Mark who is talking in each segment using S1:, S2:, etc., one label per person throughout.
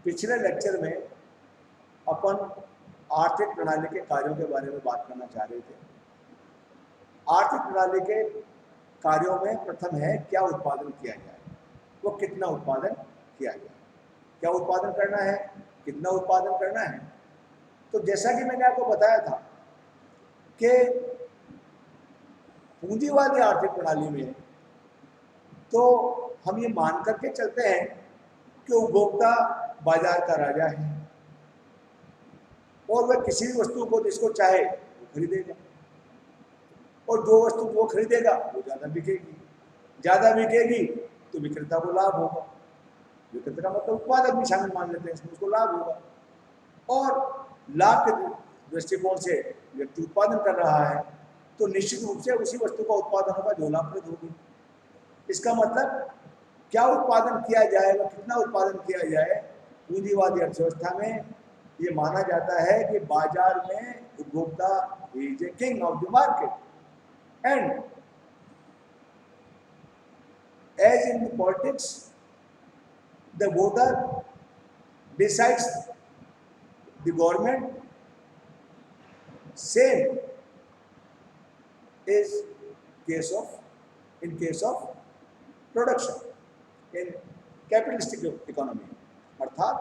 S1: पिछले लेक्चर में अपन आर्थिक प्रणाली के कार्यों के बारे में बात करना चाह रहे थे। आर्थिक प्रणाली के कार्यों में प्रथम है क्या उत्पादन किया जाए, वो कितना उत्पादन किया जाए, क्या उत्पादन करना है, कितना उत्पादन करना है। तो जैसा कि मैंने आपको बताया था कि पूंजीवादी आर्थिक प्रणाली में तो हम ये मान करके चलते हैं कि उपभोक्ता बाजार का राजा है और वह किसी भी वस्तु को जिसको चाहे वो खरीदेगा, और जो वस्तु वो खरीदेगा वो ज़्यादा बिकेगी, ज़्यादा बिकेगी तो विक्रेता को लाभ होगा। विक्रेता का मतलब उत्पादक भी शामिल मान लेते हैं इसमें, उसको लाभ होगा। और लाभ के दृष्टिकोण से व्यक्ति उत्पादन कर रहा है तो निश्चित रूप से उसी वस्तु का उत्पादन होगा जो लाभप्रद होगी। इसका मतलब क्या उत्पादन किया जाए व कितना उत्पादन किया जाए, पूंजीवादी अर्थव्यवस्था में ये माना जाता है कि बाजार में उपभोक्ता is a king of the market and as in the politics the voter decides the government, same is case of in case of production in capitalistic economy. अर्थात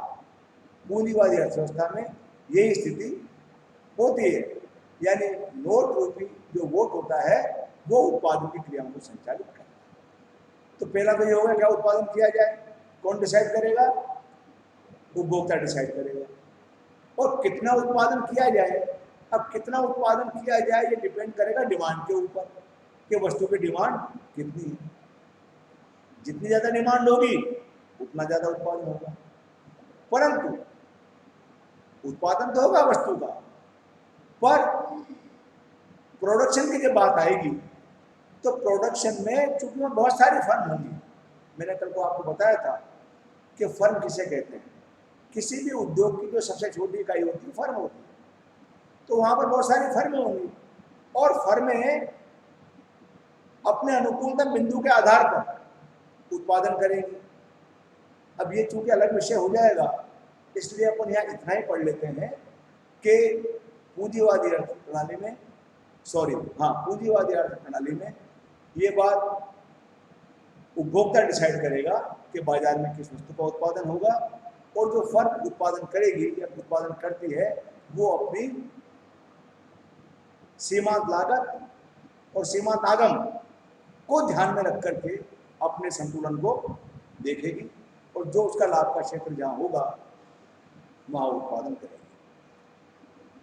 S1: पूंजीवादी अर्थव्यवस्था में यही स्थिति होती है, यानी नोट रूपी जो वोट होता है वो उत्पादन की क्रियाओं को संचालित करता है। तो पहला तो ये होगा क्या उत्पादन किया जाए, कौन डिसाइड करेगा, उपभोक्ता डिसाइड करेगा। और कितना उत्पादन किया जाए, अब कितना उत्पादन किया जाए ये डिपेंड करेगा डिमांड के ऊपर कि वस्तु की डिमांड कितनी है। जितनी ज़्यादा डिमांड होगी उतना ज़्यादा उत्पादन होगा। परंतु उत्पादन तो होगा वस्तु का, पर प्रोडक्शन की जब बात आएगी तो प्रोडक्शन में चूंकि बहुत सारी फर्म होंगी, मैंने कल को आपको बताया था कि फर्म किसे कहते हैं, किसी भी उद्योग की जो सबसे छोटी इकाई होती है फर्म होती है। तो वहां पर बहुत सारी फर्में होंगी और फर्में अपने अनुकूलतम बिंदु के आधार पर उत्पादन करेंगी। अब ये चूंकि अलग विषय हो जाएगा इसलिए अपन यहाँ इतना ही पढ़ लेते हैं कि पूंजीवादी अर्थ प्रणाली में पूंजीवादी अर्थ प्रणाली में ये बात उपभोक्ता डिसाइड करेगा कि बाजार में किस वस्तु का उत्पादन होगा, और जो फर्म उत्पादन करेगी या उत्पादन करती है वो अपनी सीमांत लागत और सीमांत आगम को ध्यान में रख करके अपने संतुलन को देखेगी और जो उसका लाभ का क्षेत्र जहां होगा वहां उत्पादन करेगी।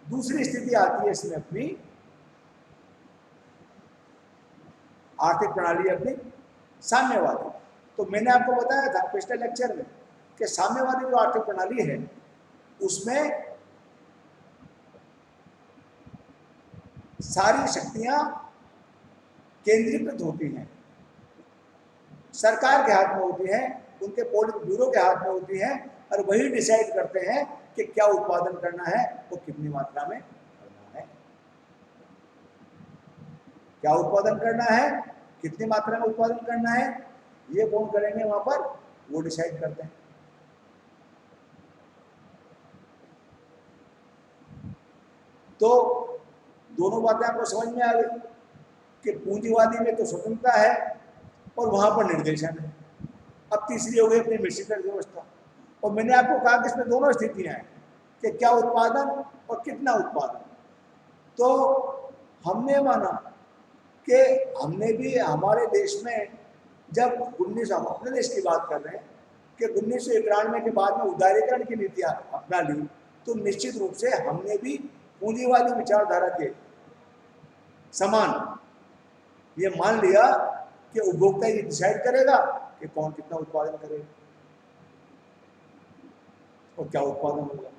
S1: दूसरी स्थिति आती है इसमें अपनी आर्थिक प्रणाली अपनी साम्यवादी। तो मैंने आपको बताया था पिछले लेक्चर में कि साम्यवादी जो आर्थिक प्रणाली है उसमें सारी शक्तियां केंद्रीकृत होती हैं, सरकार के हाथ में होती हैं, उनके पोलिट ब्यूरो के हाथ में होती हैं और वही डिसाइड करते हैं कि क्या उत्पादन करना है वो कितनी मात्रा में करना है, क्या उत्पादन करना है, कितनी मात्रा में उत्पादन करना है, ये कौन करेंगे वहां पर, वो डिसाइड करते हैं। तो दोनों बातें आपको समझ में आ गई कि पूंजीवादी में तो स्वतंत्रता है और वहां पर निर्देशन है। अब तीसरी हो गई अपनी मिश्रित अर्थव्यवस्था, और मैंने आपको कहा कि इसमें दोनों स्थितियां हैं कि क्या उत्पादन और कितना उत्पादन। तो हमने माना कि हमने भी हमारे देश में जब हम अपने देश की बात कर रहे हैं कि 1991 के बाद में उदारीकरण की नीतियां अपना ली, तो निश्चित रूप से हमने भी पूंजीवादी विचारधारा के समान ये मान लिया कि उपभोक्ता ये डिसाइड करेगा कि कौन कितना उत्पादन करेगा और क्या उत्पादन होगा।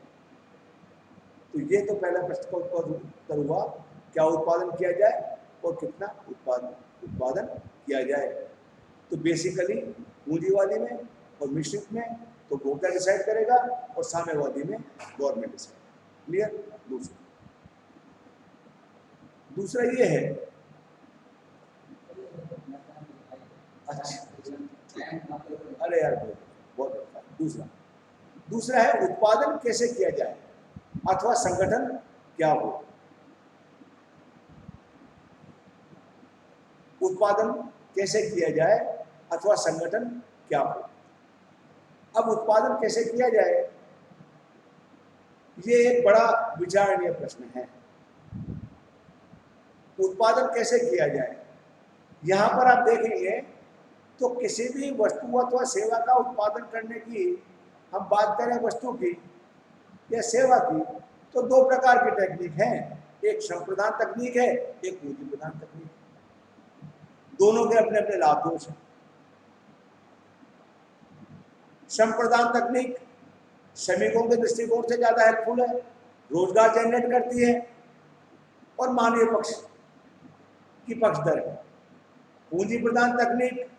S1: तो ये तो पहला प्रश्न का उत्तर हुआ, क्या उत्पादन किया जाए और कितना उत्पादन किया जाए। तो बेसिकली पूंजीवादी में और मिश्रित में तो उपभोक्ता डिसाइड करेगा और साम्यवादी में गवर्नमेंट डिसाइड। क्लियर। दूसरा ये है, अच्छा अरे यार बहुत अच्छा। दूसरा दूसरा है उत्पादन कैसे किया जाए अथवा संगठन क्या हो। उत्पादन कैसे किया जाए अथवा संगठन क्या हो। अब उत्पादन कैसे किया जाए, ये एक बड़ा विचारणीय प्रश्न है। उत्पादन कैसे किया जाए, यहां पर आप देखेंगे तो किसी भी वस्तु अथवा सेवा का उत्पादन करने की हम बात करें, वस्तु की या सेवा की, तो दो प्रकार की टेक्निक हैं। एक श्रम प्रधान तकनीक है, एक पूंजी प्रधान तकनीक है। दोनों के अपने अपने लाभ दोष हैं। श्रम प्रधान तकनीक श्रमिकों के दृष्टिकोण से ज्यादा हेल्पफुल है, रोजगार जनरेट करती है और मानवीय पक्ष की पक्षधर है। पूंजी प्रधान तकनीक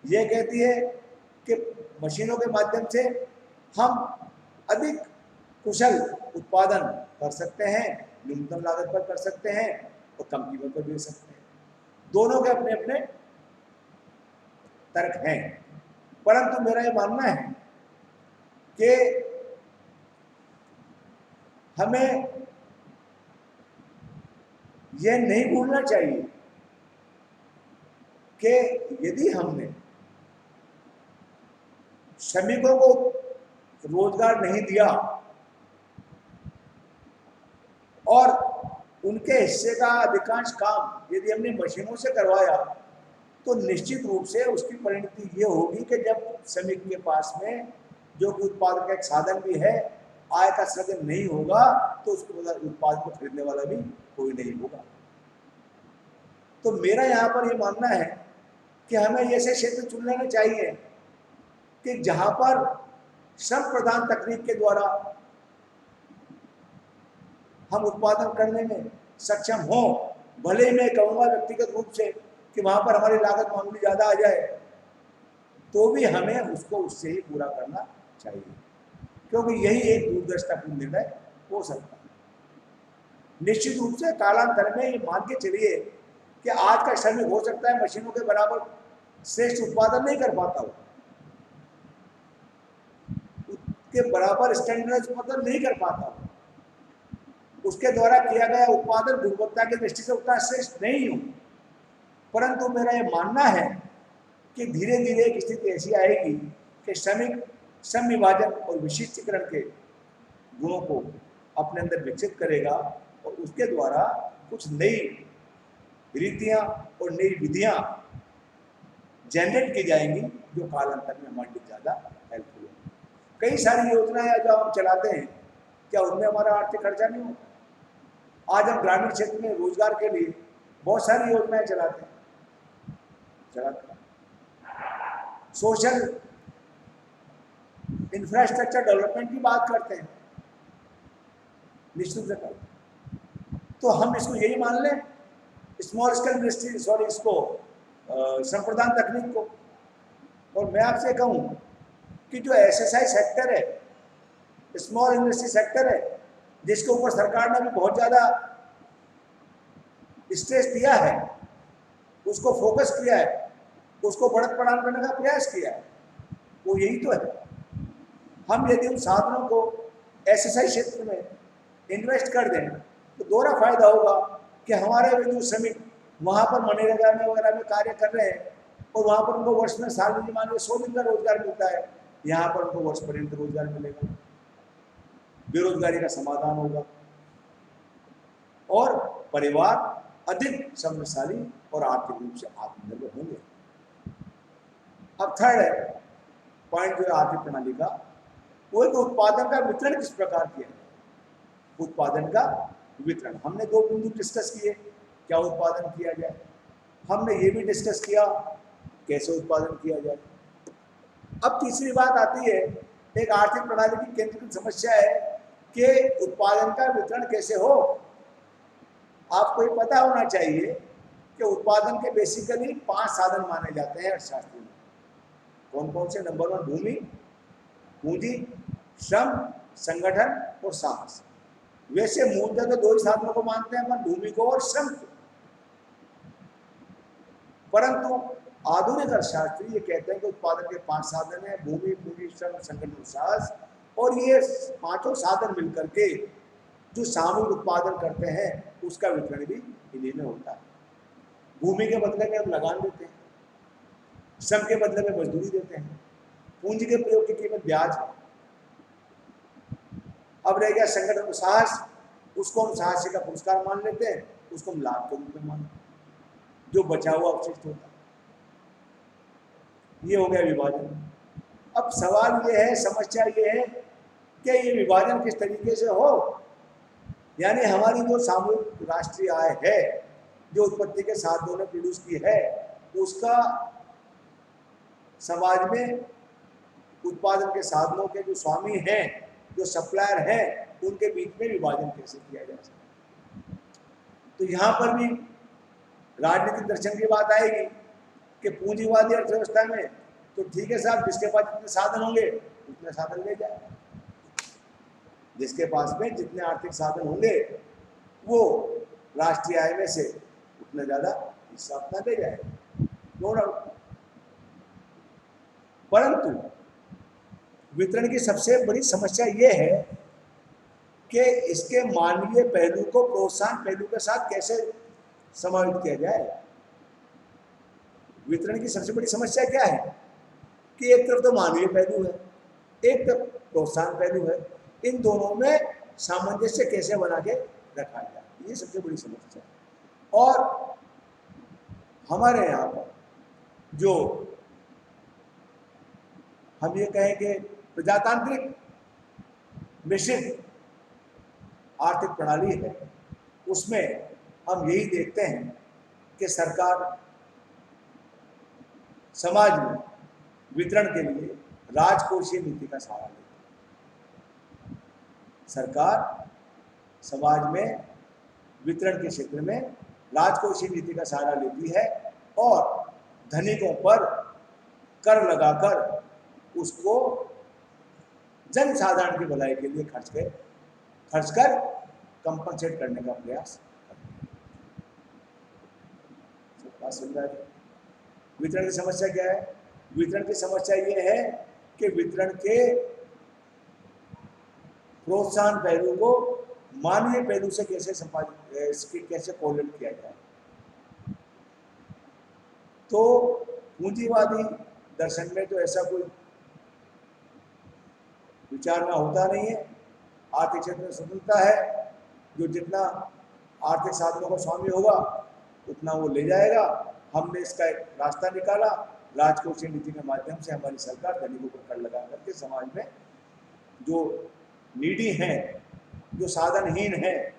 S1: यह कहती है कि मशीनों के माध्यम से हम अधिक कुशल उत्पादन कर सकते हैं, न्यूनतम लागत पर कर सकते हैं और कम कीमत पर बेच सकते हैं। दोनों के अपने अपने तर्क हैं, परंतु मेरा यह मानना है कि हमें यह नहीं भूलना चाहिए कि यदि हमने श्रमिकों को रोजगार नहीं दिया और उनके हिस्से का अधिकांश काम यदि हमने मशीनों से करवाया, तो निश्चित रूप से उसकी परिणति ये होगी कि जब श्रमिक के पास में जो कि उत्पादन का एक साधन भी है, आय का साधन नहीं होगा, तो उस उत्पाद को खरीदने वाला भी कोई नहीं होगा। तो मेरा यहाँ पर ये मानना है कि हमें ऐसे क्षेत्र चुन लेने चाहिए कि जहां पर श्रम प्रधान तकनीक के द्वारा हम उत्पादन करने में सक्षम हो। भले ही मैं कहूँगा व्यक्तिगत रूप से कि वहां पर हमारी लागत मामूली ज़्यादा आ जाए, तो भी हमें उसको उससे ही पूरा करना चाहिए, क्योंकि यही एक दूरदर्शितापूर्ण निर्णय हो सकता है। निश्चित रूप से कालांतर में ये मान के चलिए कि आज का श्रमिक हो सकता है मशीनों के बराबर श्रेष्ठ उत्पादन नहीं कर पाता हो, उसके बराबर स्टैंडर्ड उत्पादन नहीं कर पाता हो, उसके द्वारा किया गया उत्पादन गुणवत्ता की दृष्टि से उतना श्रेष्ठ नहीं हो। परंतु मेरा यह मानना है कि धीरे धीरे एक स्थिति ऐसी आएगी कि श्रमिक श्रम विभाजन और विशिष्टीकरण के गुणों को अपने अंदर विकसित करेगा और उसके द्वारा कुछ नई रीतियां और नई विधियां जनरेट की जाएंगी जो कालांतर में हमारे लिए ज़्यादा हेल्पफुल है। कई सारी योजनाएं जो हम चलाते हैं, क्या उनमें हमारा आर्थिक खर्चा नहीं होता? आज हम ग्रामीण क्षेत्र में रोजगार के लिए बहुत सारी योजनाएं चलाते हैं। सोशल इंफ्रास्ट्रक्चर डेवलपमेंट की बात करते हैं, निश्चित से। तो हम इसको यही मान लें, स्मॉल स्केल इंडस्ट्री, सॉरी इसको श्रम प्रधान तकनीक को। और मैं आपसे कहूं कि जो एसएसआई सेक्टर है, स्मॉल इंडस्ट्री सेक्टर है, जिसके ऊपर सरकार ने भी बहुत ज़्यादा स्ट्रेस दिया है, उसको फोकस किया है, उसको बढ़त प्रदान करने का प्रयास किया है, वो यही तो है। हम यदि उन साधनों को एसएसआई क्षेत्र में इन्वेस्ट कर दें तो दोहरा फायदा होगा कि हमारे जो श्रमिक वहाँ पर मनरेगा में वगैरह में कार्य कर रहे हैं और वहाँ पर उनको वर्ष में साल में मान लो 100 दिन का रोजगार मिलता है, यहाँ पर उनको वर्ष पर्यंत रोजगार मिलेगा, बेरोजगारी का समाधान होगा और परिवार अधिक समृद्धशाली और आर्थिक रूप से आत्मनिर्भर होंगे। अब थर्ड पॉइंट जो है आर्थिक प्रणाली का, वो एक उत्पादन का वितरण किस प्रकार किया है। उत्पादन का वितरण हमने दो बिंदु डिस्कस किए, क्या उत्पादन किया जाए, हमने ये भी डिस्कस किया कैसे उत्पादन किया जाए। अब तीसरी बात आती है, एक आर्थिक प्रणाली की केंद्रीकृत समस्या है कि उत्पादन का वितरण कैसे हो। आपको ये पता होना चाहिए कि उत्पादन के बेसिकली 5 साधन माने जाते हैं अर्थशास्त्र में। कौन कौन से? नंबर 1 भूमि, पूंजी, श्रम, संगठन और साहस। वैसे मूलतः तो 2 ही साधनों को मानते हैं, भूमि को और श्रम को, परंतु आधुनिक अर्थशास्त्री ये कहते हैं कि उत्पादन के 5 साधन हैं: भूमि, पूंजी, श्रम, संगठन और साहस। और ये पांचों साधन मिलकर के जो सामूहिक उत्पादन करते हैं उसका वितरण भी इन्हीं में होता है। भूमि के बदले में हम लगान देते हैं, श्रम के बदले में मजदूरी देते हैं, पूंजी के प्रयोग की कीमत ब्याज है। अब रह गया संगठन और साहस, उसको हम साहसी का पुरस्कार मान लेते हैं, उसको हम लाभ के रूप में मानते हैं, जो बचा हुआ अवशिष्ट होता है। ये हो गया विभाजन। अब सवाल ये है, समस्या ये है कि ये विभाजन किस तरीके से हो, यानी हमारी जो सामूहिक राष्ट्रीय आय है, जो उत्पत्ति के साधनों ने प्रोड्यूस की है, उसका समाज में उत्पादन के साधनों के जो स्वामी हैं, जो सप्लायर हैं, उनके बीच में विभाजन कैसे किया जा सकता। तो यहाँ पर भी राजनीतिक दर्शन की बात आएगी कि पूंजीवादी अर्थव्यवस्था में तो ठीक है साहब, जिसके पास जितने साधन होंगे उतने साधन ले जाए, जिसके पास में जितने आर्थिक साधन होंगे वो राष्ट्रीय आय में से उतना ज्यादा हिस्सा अपना दे जाए, नो डाउट। परंतु वितरण की सबसे बड़ी समस्या ये है कि इसके मानवीय पहलू को प्रोत्साहन पहलू के साथ कैसे समायोजित किया जाए। वितरण की सबसे बड़ी समस्या क्या है कि एक तरफ तो मानवीय पहलू है, एक तरफ प्रोत्साहन पहलू है, इन दोनों में सामंजस्य कैसे बना के रखा जाए, ये सबसे बड़ी समस्या है। और हमारे यहाँ पर जो हम ये कहें कि प्रजातांत्रिक मिश्रित आर्थिक प्रणाली है, उसमें हम यही देखते हैं कि सरकार समाज में वितरण के लिए राजकोषीय नीति का सहारा लेती है। सरकार समाज में वितरण के क्षेत्र में राजकोषीय नीति का सहारा लेती है और धनिकों पर कर लगाकर उसको जनसाधारण की भलाई के लिए खर्च कर कंपनसेट करने का प्रयास करती है। वितरण की समस्या क्या है? वितरण की समस्या ये है कि वितरण के प्रोत्साहन पहलू को मानवीय पहलू से कैसे कोरिलेट किया जाए। तो पूंजीवादी दर्शन में तो ऐसा कोई विचार में होता नहीं है। आर्थिक क्षेत्र में स्वतंत्रता है, जो जितना आर्थिक साधनों का स्वामी होगा उतना वो ले जाएगा। हमने इसका एक रास्ता निकाला, राजकोषीय नीति के माध्यम से हमारी सरकार धनिकों पर कर लगा करके समाज में जो नीडी हैं, जो साधनहीन हैं,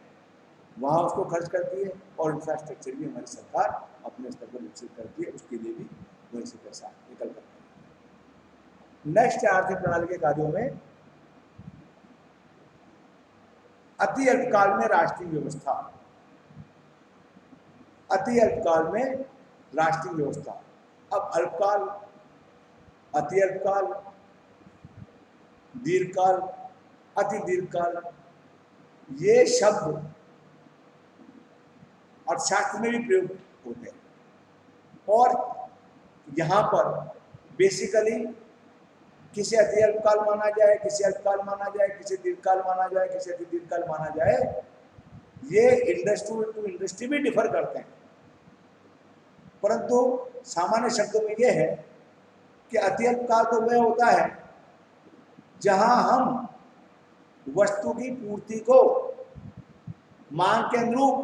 S1: वहाँ उसको खर्च करती है और इंफ्रास्ट्रक्चर भी हमारी सरकार अपने स्तर पर विकसित करती है, उसके लिए भी वहीं से पैसा निकल करता है। नेक्स्ट आर्थिक प्रणाली के कार्यों में अति अल्पकाल में राष्ट्रीय व्यवस्था। अति अल्पकाल में राष्ट्रीय व्यवस्था। अब अल्पकाल, अति अल्पकाल, दीर्घकाल, अति दीर्घकाल, ये शब्द अर्थशास्त्र में भी प्रयोग होते हैं और यहाँ पर बेसिकली किसे अति अल्पकाल माना जाए, किसे अल्पकाल माना जाए, किसे दीर्घकाल माना जाए, किसे अति दीर्घकाल माना जाए, ये इंडस्ट्री टू इंडस्ट्री भी डिफर करते हैं। परंतु सामान्य शब्दों में यह है कि अति अल्पकाल तो वह होता है जहां हम वस्तु की पूर्ति को मांग के अनुरूप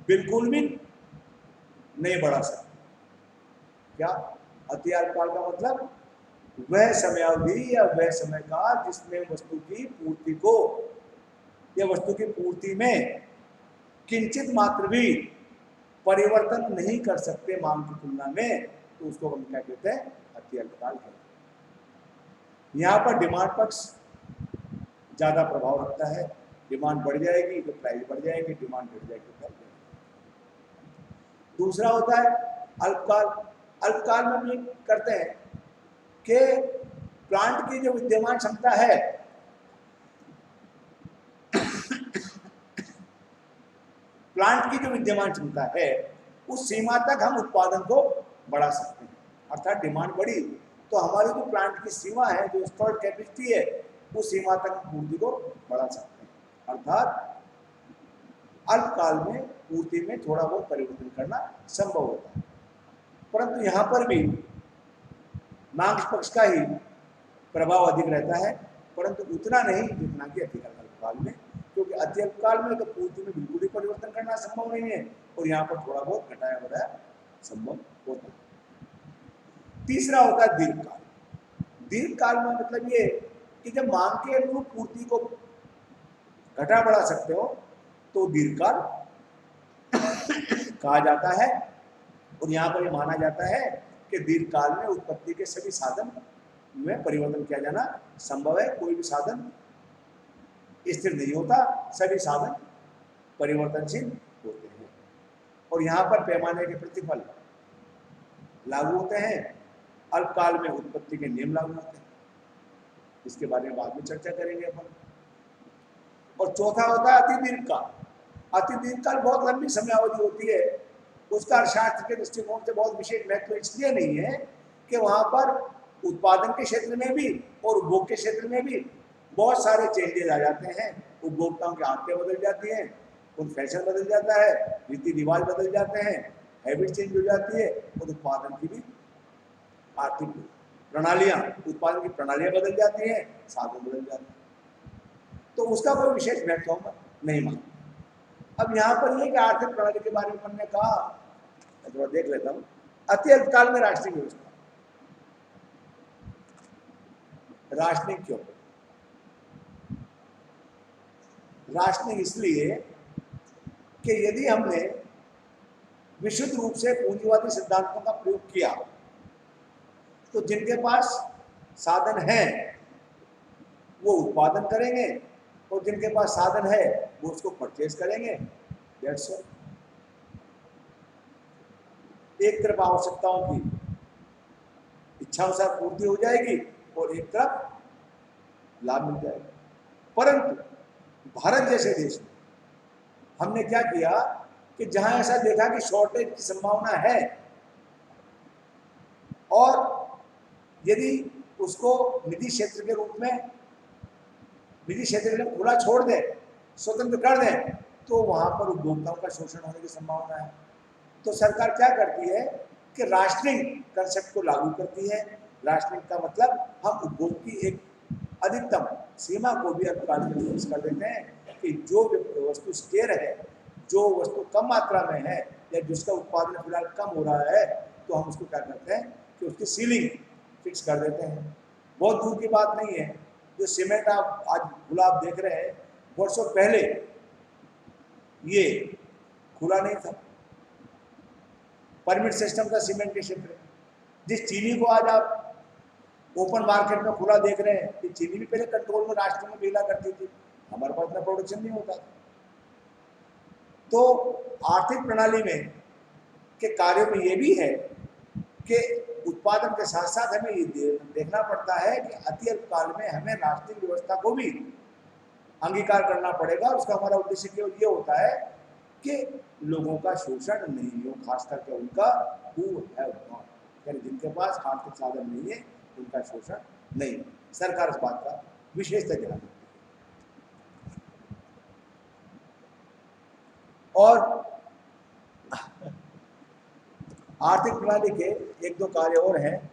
S1: बिल्कुल भी नहीं बढ़ा सकते। क्या अति अल्पकाल का मतलब? वह समयावधि या वह समय काल जिसमें वस्तु की पूर्ति को या वस्तु की पूर्ति में किंचित मात्र भी परिवर्तन नहीं कर सकते मांग की तुलना में, तो उसको हम क्या कहते हैं? अति अल्पकाल कहते हैं। यहाँ पर डिमांड पक्ष ज्यादा प्रभाव रखता है। डिमांड बढ़ जाएगी तो प्राइस बढ़ जाएगी, डिमांड घट जाएगी तो प्राइस बढ़ जाएगी। दूसरा होता है अल्पकाल। अल्पकाल में हम ये करते हैं कि प्लांट की जो विद्यमान क्षमता है प्लांट की जो विद्यमान क्षमता है उस सीमा तक हम उत्पादन को बढ़ा सकते हैं। अर्थात डिमांड बढ़ी तो हमारी जो प्लांट की सीमा है, जो इंस्टॉल्ड कैपेसिटी है, उस सीमा तक पूर्ति को बढ़ा सकते हैं। अर्थात अल्पकाल में पूर्ति में थोड़ा बहुत परिवर्तन करना संभव होता है, परंतु यहाँ पर भी मांग पक्ष का ही प्रभाव अधिक रहता है, परंतु उतना नहीं जितना कि अति अल्पकाल में, क्योंकि अति अल्पकाल में तो पूर्ति में बिल्कुल ही परिवर्तन करना संभव नहीं है और यहाँ पर थोड़ा बहुत घटाया बढ़ाया संभव होता है। तीसरा होता है दीर्घकाल। दीर्घकाल में मतलब ये कि जब मांग के अनुरूप पूर्ति को घटा बढ़ा सकते हो तो दीर्घकाल कहा जाता है। और यहाँ पर ये माना जाता है कि दीर्घकाल में उत्पत्ति के सभी साधन में परिवर्तन किया जाना संभव है। कोई भी साधन स्थिर नहीं होता, सभी साधन परिवर्तनशील होते हैं और यहाँ पर पैमाने के प्रतिफल लागू होते हैं। अल्पकाल में उत्पत्ति के नियम लागू होते हैं, इसके बारे में बाद में चर्चा करेंगे अपन। और चौथा होता है अति दीर्घकाल। अति दीर्घकाल बहुत लंबी समयावधि होती है, उसका अर्थशास्त्र के दृष्टिकोण से बहुत विशेष महत्व इसलिए नहीं है कि वहां पर उत्पादन के क्षेत्र में भी और उपभोग के क्षेत्र में भी बहुत सारे चेंजेस आ जाते हैं। उपभोक्ताओं की आदतें बदल जाती हैं, उन फैशन बदल जाता है, रीति रिवाज बदल जाते हैं, हैबिट चेंज हो जाती है और उत्पादन की भी आर्थिक प्रणालियां, उत्पादन की प्रणालियां बदल जाती हैं, साधन बदल जाते हैं, तो उसका कोई विशेष महत्व हम नहीं मानते। अब यहाँ पर ये कि आर्थिक प्रणाली के बारे में हमने कहा, थोड़ा देख लेता हूँ। अति अल्पकाल में राष्ट्रीय व्यवस्था। राशनिंग क्यों? राशनिंग इसलिए कि यदि हमने विशुद्ध रूप से पूंजीवादी सिद्धांतों का प्रयोग किया तो जिनके पास साधन है वो उत्पादन करेंगे और जिनके पास साधन है वो उसको परचेज करेंगे। That's all. एक तरफ आवश्यकताओं की इच्छानुसार पूर्ति हो जाएगी और एक तरफ लाभ मिल जाएगा। परंतु भारत जैसे देश में हमने क्या किया कि जहां ऐसा देखा कि शॉर्टेज की संभावना है और यदि उसको निजी क्षेत्र के रूप में, निजी क्षेत्र में खुला छोड़ दें, स्वतंत्र कर दें, तो वहां पर उपभोक्ताओं का शोषण होने की संभावना है। तो सरकार क्या करती है कि राशनिंग कंसेप्ट को लागू करती है। राशनिंग का मतलब हम उपभोग की एक अधिकतम सीमा को भी अल्पकाल में फिक्स कर देते हैं कि जो वस्तु स्टेयर है, जो वस्तु कम मात्रा में है या जिसका उत्पादन फिलहाल कम हो रहा है, तो हम उसको क्या करते हैं कि उसकी सीलिंग फिक्स कर देते हैं। बहुत दूर की बात नहीं है, जो सीमेंट आप आज गुलाब देख रहे हैं, वर्षों पहले ये खुला नहीं था, परमिट सिस्टम था सीमेंट के क्षेत्र में। जिस चीनी को आज आप ओपन मार्केट में खुला देख रहे हैं, ये चीनी भी पहले कंट्रोल में राष्ट्र में मिला करती थी, हमारे पास इतना प्रोडक्शन नहीं होता। तो आर्थिक प्रणाली में के कार्यों में ये भी है कि उत्पादन के साथ साथ हमें ये देखना पड़ता है कि अति अल्पकाल में हमें राष्ट्रीय व्यवस्था को भी अंगीकार करना पड़ेगा। उसका हमारा उद्देश्य केवल ये होता है कि लोगों का शोषण नहीं हो, खास करके उनका हु हैव नॉट, यानी जिनके पास आर्थिक साधन नहीं है उनका शोषण नहीं। सरकार इस बात का विशेषता ध्यान रखती है। और आर्थिक प्रणाली के एक दो कार्य और हैं।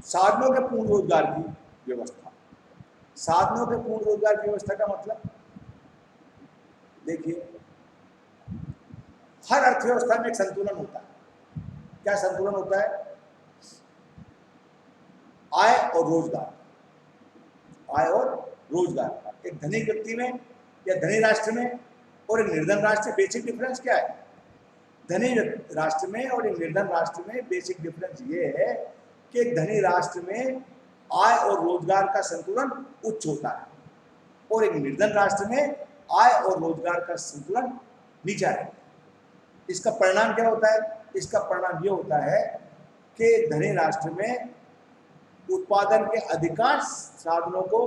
S1: साधनों के पूर्ण रोजगार की व्यवस्था। साधनों के पूर्ण रोजगार की व्यवस्था का मतलब देखिए, हर अर्थव्यवस्था में एक संतुलन होता है। क्या संतुलन होता है? आय और रोजगार। आय और रोजगार। एक धनी व्यक्ति में या धनी राष्ट्र में और एक निर्धन राष्ट्र में बेसिक डिफरेंस क्या है? धनी राष्ट्र में और एक निर्धन राष्ट्र में बेसिक डिफरेंस ये है कि एक धनी राष्ट्र में आय और रोजगार का संतुलन उच्च होता है और एक निर्धन राष्ट्र में आय और रोजगार का संतुलन नीचा है। इसका परिणाम क्या होता है? इसका परिणाम ये होता है कि धनी राष्ट्र में उत्पादन के अधिकांश साधनों को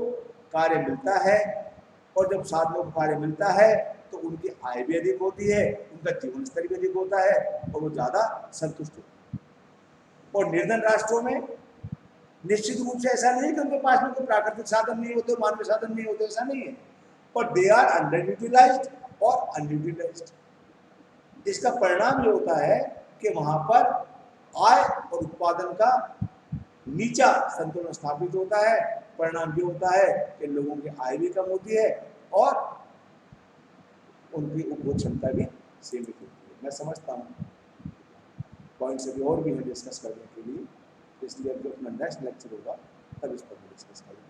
S1: कार्य मिलता है और जब साधनों को कार्य मिलता है तो उनकी आय भी अधिक होती है, उनका जीवन स्तर भी अधिक होता है और वो ज़्यादा संतुष्ट होते हैं। और निर्धन राष्ट्रों में निश्चित रूप से ऐसा नहीं कि उनके पास में कोई प्राकृतिक साधन नहीं होते, मानवीय साधन नहीं होते, ऐसा नहीं है, पर दे आर अंडर यूटिलाइज्ड और अनयूटिलाइज्ड। इसका परिणाम ये होता है कि वहां पर आय और उत्पादन का नीचा संतुलन स्थापित होता है। परिणाम ये होता है कि लोगों की आय भी कम होती है और उनकी उपभोग क्षमता भी सीमित होती है। मैं समझता हूँ पॉइंट्स अभी और भी है डिस्कस करने के लिए, इसलिए अब जो अपना नेक्स्ट लेक्चर होगा तब इस पर डिस्कस करेंगे।